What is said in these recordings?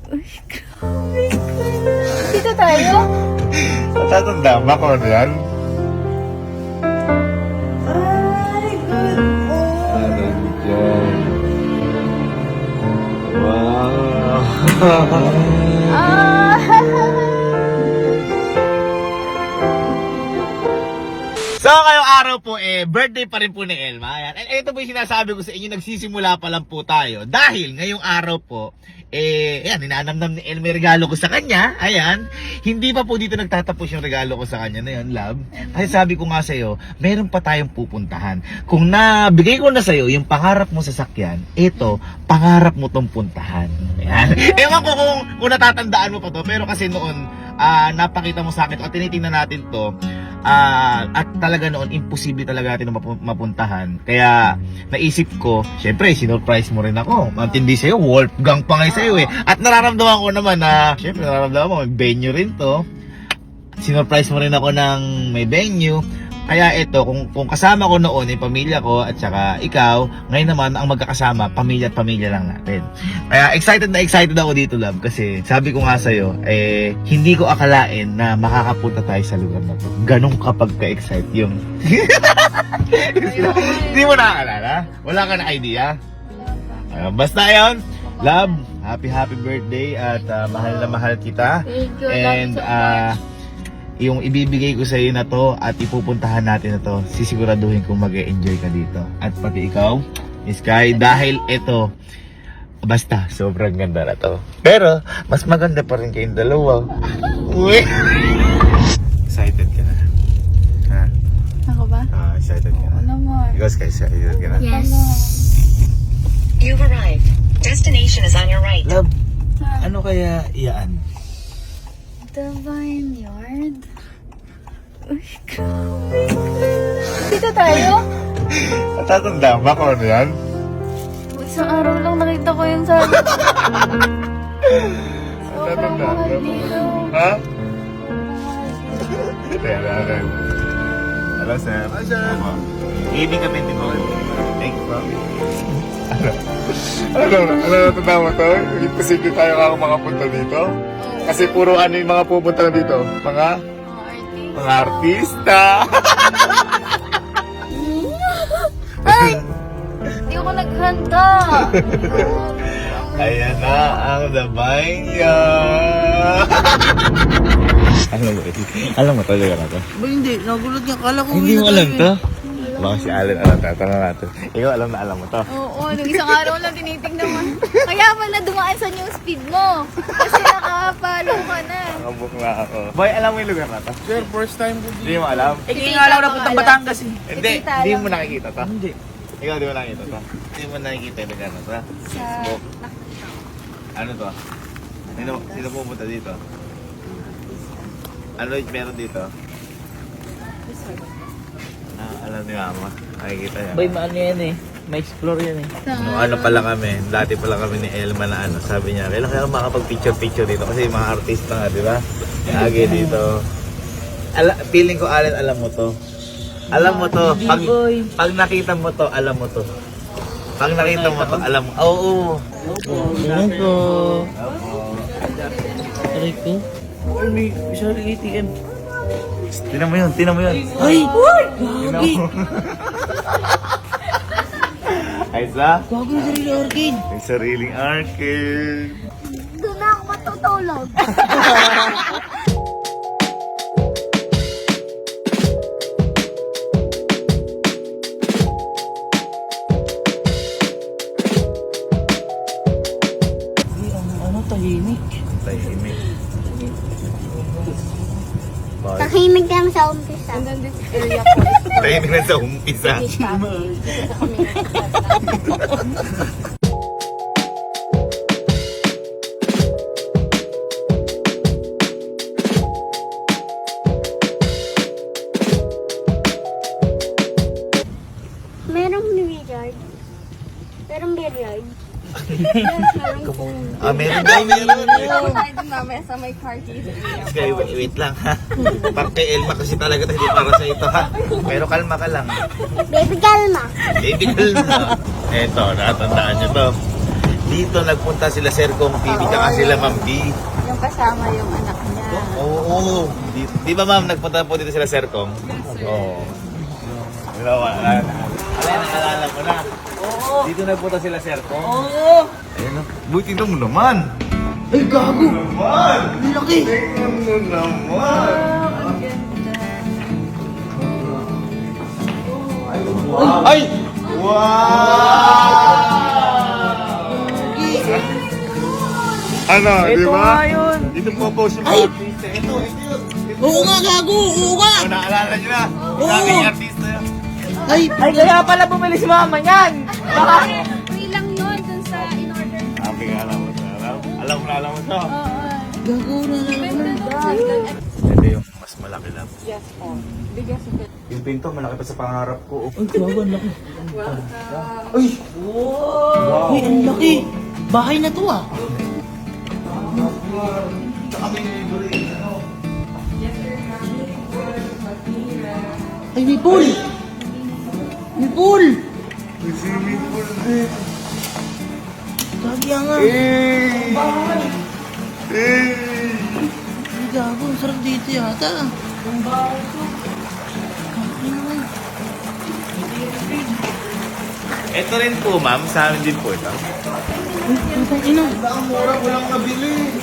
Uy, grabe ka. Dito tayo? Tatandaan ba kung ano yan? Ay, good boy. Ano dyan? Wow! Ah! So, ngayong araw po, birthday pa rin po ni Elma. Ayan. Ito po yung sinasabi ko sa inyo, nagsisimula pa lang po tayo. Dahil ngayong araw po, ayan, ninanamnam ni Elma yung regalo ko sa kanya. Ayan, hindi pa po dito nagtatapos yung regalo ko sa kanya na yun, love. Kasi sabi ko nga sa'yo, meron pa tayong pupuntahan. Kung nabigay ko na sa'yo yung pangarap mo sa sakyan, ito, pangarap mo tong puntahan. Ayan. Ewan ko kung natatandaan mo pa to, pero kasi noon, napakita mo sa akin, at tinitingnan natin to, at talaga noon imposible talaga natin mapuntahan. Kaya naisip ko, syempre sinurprise mo rin ako. Matindi sa'yo, Wolfgang pa nga sa'yo eh. At nararamdaman ko naman na syempre nararamdaman mo may venue rin to. Sinurprise mo rin ako ng may venue. Kaya ito, kung kasama ko noon yung pamilya ko at saka ikaw, ngayon naman ang magkakasama, pamilya at pamilya lang natin. Kaya excited ako dito, love, kasi sabi ko nga sa'yo, hindi ko akalain na makakapunta tayo sa lugar na to. Ganun kapag ka-excite yung... Hindi mo nakakaalala? Wala ka na idea? Basta yun, love, happy birthday at mahal na mahal kita. Thank you, And love so much. Yung ibibigay ko sa iyo na to at ipupuntahan natin na to, sisiguraduhin kong mag-e-enjoy ka dito. At pati ikaw, Miss Kai, dahil ito, basta, sobrang ganda na to. Pero, mas maganda pa rin kayong dalawa. Uy! Excited ka na? Ha? Ako ba? Excited ka Oo na? naman. Ikaw, Sky, excited ka na? Yes. You've arrived. Destination is on your right. Love, ano kaya iyaan? The vineyard? Uy, grabe ka. Dito tayo? Natatandaan ba kung ano yan? Isang araw lang nakita ko yun sa... Sobrang mahal dito. Ha? Tera. Hello, sir. Hi, sir. Evening kami din mo. Thank you, bro. Ano natanda mo to? Imposible tayo makapunta dito? Kasi puro ano yung mga pupunta na dito? Mga artista. Ay! Hindi ako naghanda. Ayan na ang Dabaya. Alam mo talaga na to? Ba hindi, nagulat niya. Kala ko Hindi mo alam to? Baka si Allen alam to. Tanong natin. Ikaw alam na alam mo to. Oo, nung isang araw lang tinitignan mo. Kaya pala dumaan sa news feed mo. Kasi nakapalo ka na. Nakabook na ako. Boy, alam mo yung lugar na to? Sir, first time ko Hindi mo alam? Hindi nga lang napunta Batangas eh. Hindi, Kita hindi alam. mo nakikita to? Hindi. Ikaw di mo nakikita to? Hindi mo nakikita yung lugar na to? Facebook. Ano to? Sino pumunta dito? Ano yung meron dito? Alam ni Mama. Nakikita niya. Boy, maano yan eh. May explore yan eh. Ano pala kami, dati pala kami ni Elma na ano, sabi niya, kailangan makapag-picture dito kasi yung mga artista nga, di ba? Lagi dito. Feeling ko, Allen, alam mo to. Alam mo to. Pag nakita mo to, alam mo to. Pag nakita mo to, alam mo. Oo. Ganun po. Aray ko. Ay, may isang ATM. Tinan mo yun. Ay! Tinan Gagi! mo. Aiza, Gagi yung sarili arcade. may sariling arcade. Doon na ako matutulog. Ano, tahimik. Tahimik. Tahimik lang sa umpisa. Tahimik na sa umpisa. Merong billiard. Merong billiard. Meron daw, meron. Tayo dun mamaya sa may party. Sky, wait lang ha. Para kay Elma kasi talaga hindi para sa ito ha. Pero kalma ka lang. Baby kalma. Baby kalma. Eto, natandaan nyo to. dito nagpunta sila Sir Kong TV tsaka sila Ma'am B. Yung kasama yung anak niya. Oo. Di ba ma'am, nagpunta po dito sila Sir Kong? Oo. Diba, naalala ko na. Oo. Dito nagpunta sila Sir Kong. Oo. Ayun na. Buti mo naman. Ay, gago. Naman! Ang laki. Tingnan mo naman. Ang ganda. Ay! Wow! Ano, di Ito ba? nga yun. Dito po po si mga Ay! artista. Ito yun. Oo nga, gago. Oo nga. Oh, naalala nyo na. Oo. Sabi yung artista yun. Ay, kaya pala bumili si mama niyan. Free lang yun dun sa in-order. Sabi nga alam mo to. Alam mo to. Oo. Gago na Ganda naman. nung Ito yung mas malaki lang. Yes, oh. Bigas of it. Yung pinto, malaki pa sa pangarap ko. Ay, gago, ang laki. Ay! Ay, ang laki. Bahay na to ah. Kami libre. Ano? Ay, may pool. May pool. May swimming pool din. Sabi nga. Eh! Bahay. Eh! Ay, gago. Ang sarap dito yata. Ang bahay to. Gago naman. Ito rin po ma'am, sa amin din po ito. Ay, putang ina. Ang mura, walang nabili.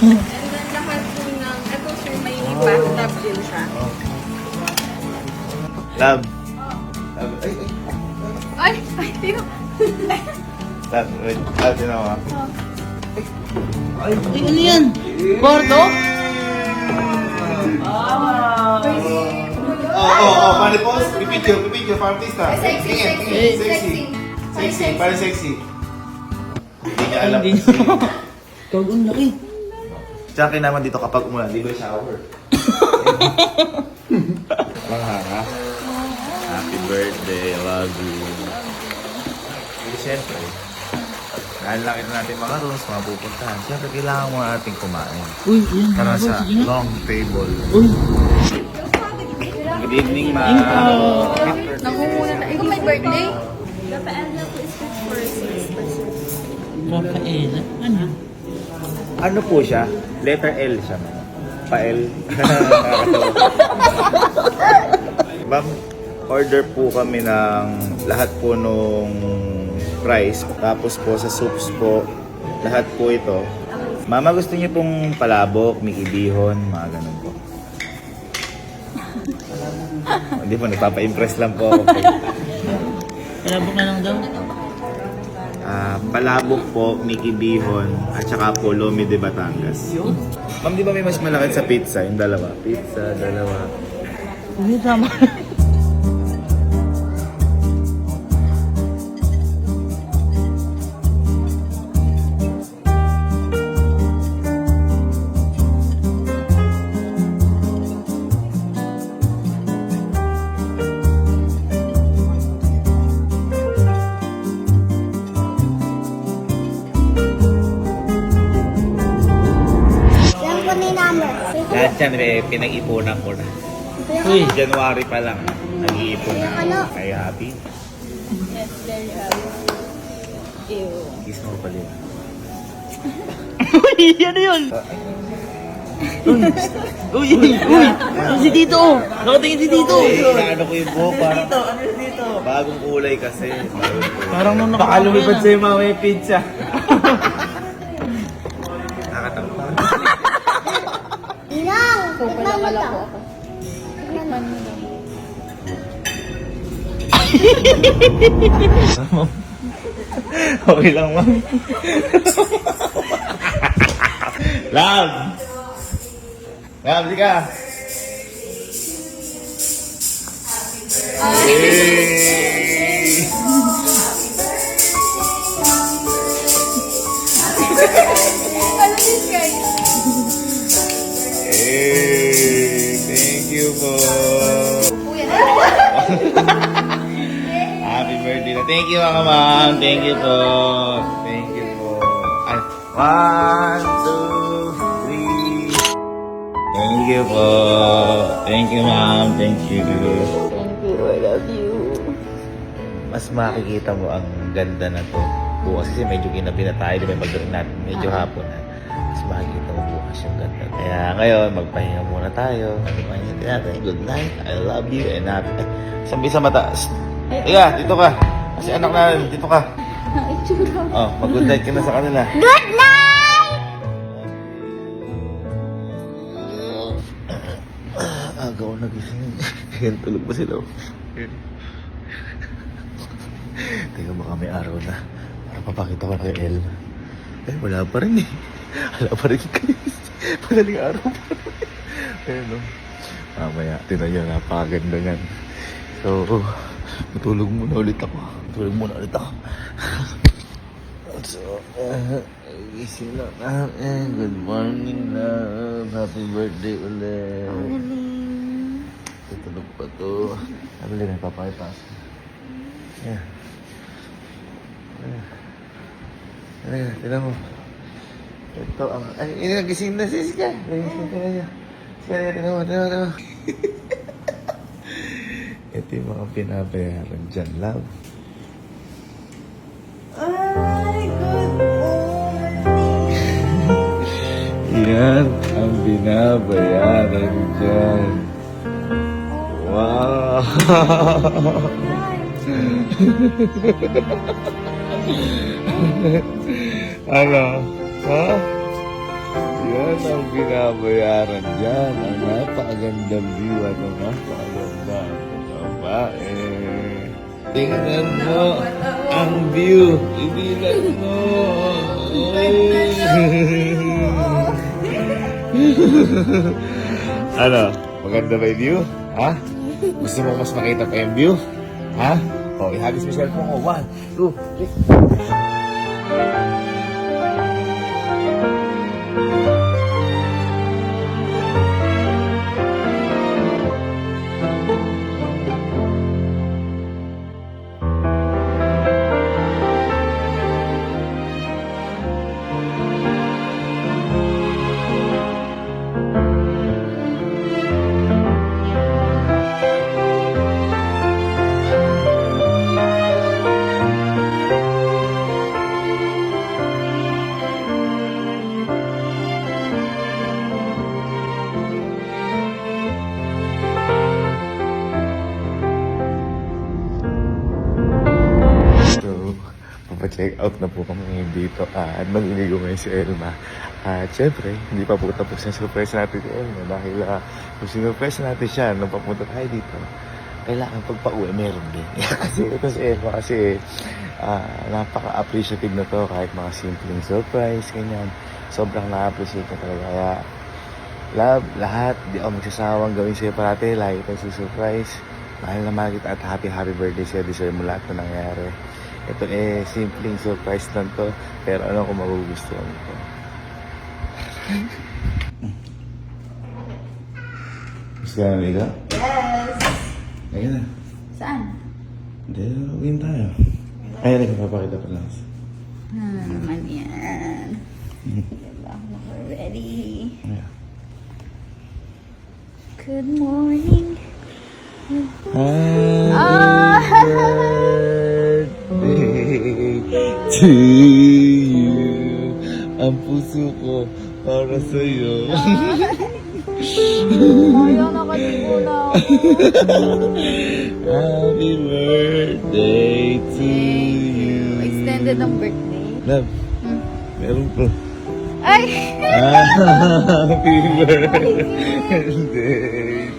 And then lahat po ng, ito sir, may bathtub din siya. Love. Ay, Ay, ay, tino. Love, wait. Love, you know, Ay, ano yan? Kwarto? Paano po? Pipicture, para artista. Sexy, Tingin, sexy, tingin, sexy. Sexy, para sexy. Hindi niya alam. Hindi. Gago, ang laki. Tsaka naman dito kapag umulan, di ba shower? Manghanga. Happy birthday, I love you. Eh, siyempre, dahil laki na natin mga rooms, mga pupuntahan, siyempre kailangan mo natin kumain. Uy, yan. Tara gago, sa sige nga. long table. Uy. Good evening, ma. Nangunguna tayo. Ikaw may birthday? Rafael na po is good for 6 persons. Rafael. Ano? Ano po siya? Letter L siya, ma'am. Pa-L. Ma'am, order po kami ng lahat po nung price. Tapos po sa soups po, lahat po ito. Mama, gusto niyo pong palabok, Mickey Bihon, mga ganun po. Hindi po, nagpapa-impress lang po ako. Palabok na lang daw. Palabok po, Mickey Bihon, at saka po Lomi de Batangas. Ma'am, di ba may mas malaki sa pizza? Yung dalawa. Pizza, dalawa. Uy, tama. Yan po ni number. Lahat yan, pinag-ipunan ko na. Uy. January pa lang, nag-iipon na ako. Kaya happy. Yes, very happy. Ew. Kiss mo pala yun. Uy, ano yun? Uy, uy, uy. Si Tito. Nakatingin si Tito. Ano ko yung buhok, parang bagong kulay kasi. Bagong kulay. Parang nung nakalumipad sa'yo mga may pizza. Nakatawa. Inang! So, Tikman pala mo pala to. po ako. Tikman mo lang. Okay lang, ma'am. Love! Love, di ka. Yay! Ano din guys? Hey, thank you po. Kuya. Happy birthday na. Thank you mga ma'am. Thank you po. Thank you po. Ay, 1, 2, 3. Thank you po. Thank you ma'am. Thank you. Thank you, I love you. Mas makikita mo ang ganda na to bukas kasi medyo ginabi na tayo, di ba, pagdating natin, medyo hapon na. Mas makikita mo bukas yung ganda. Kaya ngayon, magpahinga muna tayo. Magpahinga natin. Good night, I love you, and happy. Sambi sa mataas. Iya, dito ka. Kasi anak na, dito ka. Ang itsura. Oh, mag-good night ka na sa kanila. Good night! Aga ko nagising. Yan, tulog pa sila. Teka, baka may araw na. Para papakita ko na kay El. Eh, wala pa rin eh. Wala pa rin guys. Madaling araw pa rin. Ayun, no? Mamaya, tinan nyo, napakaganda yan. So, matulog muna ulit ako. So, gising na namin. Good morning, love. Happy birthday ulit. Tutulog pa to. Sabi lang, papakipas. Yeah. Tinan mo. Ito ang... Ay, nagising na si Sky. Nagising ka na niya. Sky, tinan mo. Ito yung mga pinabayaran dyan, love. Ay, good morning! Yan ang binabayaran dyan. Wow! Ano? Ha? Yan ang binabayaran dyan. Ang napakagandang view at ang napakagandang babae. Tingnan mo ang view. Ibilan mo. Ano? Maganda ba yung view? Ha? Gusto mo mas makita pa yung view? Ha? O, ihagis mo sa cellphone ko. 1, 2, 3. Check out na po kami ngayon dito at maliligo ngayon si Elma. At syempre, hindi pa po tapos yung surprise natin si Elma dahil kung sinurprise natin siya nung papunta tayo dito, kailangan pagpa-uwi meron din. Kasi ito si Elma kasi napaka-appreciative na to kahit mga simpleng surprise, ganyan. Sobrang na-appreciate ko talaga. Kaya love, lahat, di ako magsasawang gawin sa'yo parati. Lagi itong surprise. Mahal na mahal kita at happy birthday sa'yo. Deserve mo lahat na nangyari. Ito simpleng surprise lang to. Pero ano kung magugustuhan ko. Gusto ka na, Mika? Yes! Ayun na. Saan? Hindi, uwiin tayo. Ayun, nagpapakita pa lang. Naman yan. Diba? We're ready. Yeah. Good morning. Happy birthday to you. Ang puso ko para sa'yo. Ayaw, nakaligo na ako. Happy birthday to you. Extended ang birthday. Love, meron po. Ay! Happy birthday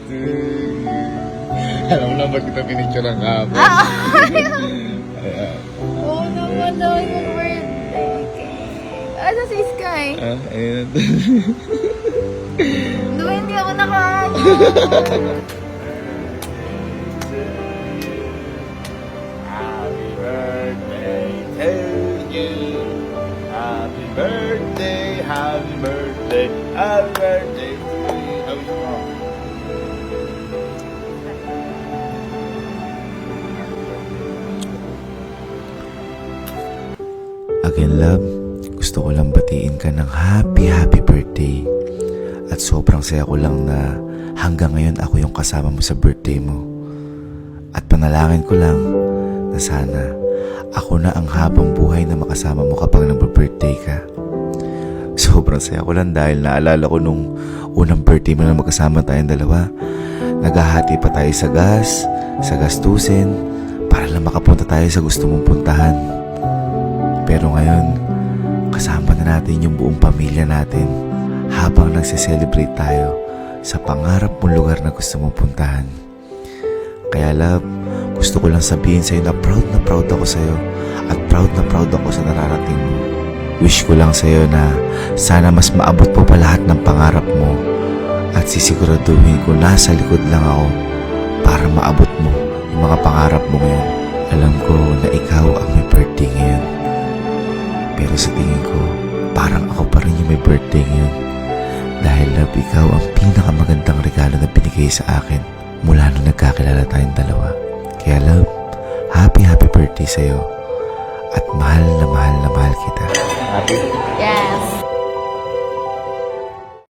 to you. Alam mo na ba't kita pinicture ang hapon? Oo naman daw yung birthday. Ano si Sky? Ayun. Doon hindi ako nakaano. Happy birthday to you. Happy birthday, happy birthday, happy birthday to you. How is it? Again, love, gusto ko lang batiin ka ng happy birthday. At sobrang saya ko lang na hanggang ngayon ako yung kasama mo sa birthday mo. At panalangin ko lang na sana ako na ang habang buhay na makasama mo kapag nag-birthday ka. Sobrang saya ko lang dahil naalala ko nung unang birthday mo na magkasama tayong dalawa. Naghahati pa tayo sa gas, sa gastusin, para lang makapunta tayo sa gusto mong puntahan. Pero ngayon, kasama na natin yung buong pamilya natin habang nagse-celebrate tayo sa pangarap mong lugar na gusto mong puntahan. Kaya love, gusto ko lang sabihin sa'yo na proud ako sa'yo at proud ako sa nararating mo. Wish ko lang sa'yo na sana mas maabot mo pa lahat ng pangarap mo at sisiguraduhin ko nasa likod lang ako para maabot mo yung mga pangarap mo ngayon. Alam ko na ikaw ang may birthday ngayon. Pero sa tingin ko, parang ako pa rin yung may birthday ngayon. Dahil love, ikaw ang pinakamagandang regalo na binigay sa akin mula nung nagkakilala tayong dalawa. Kaya love, happy birthday sa'yo. At mahal na mahal kita. Happy? Yes.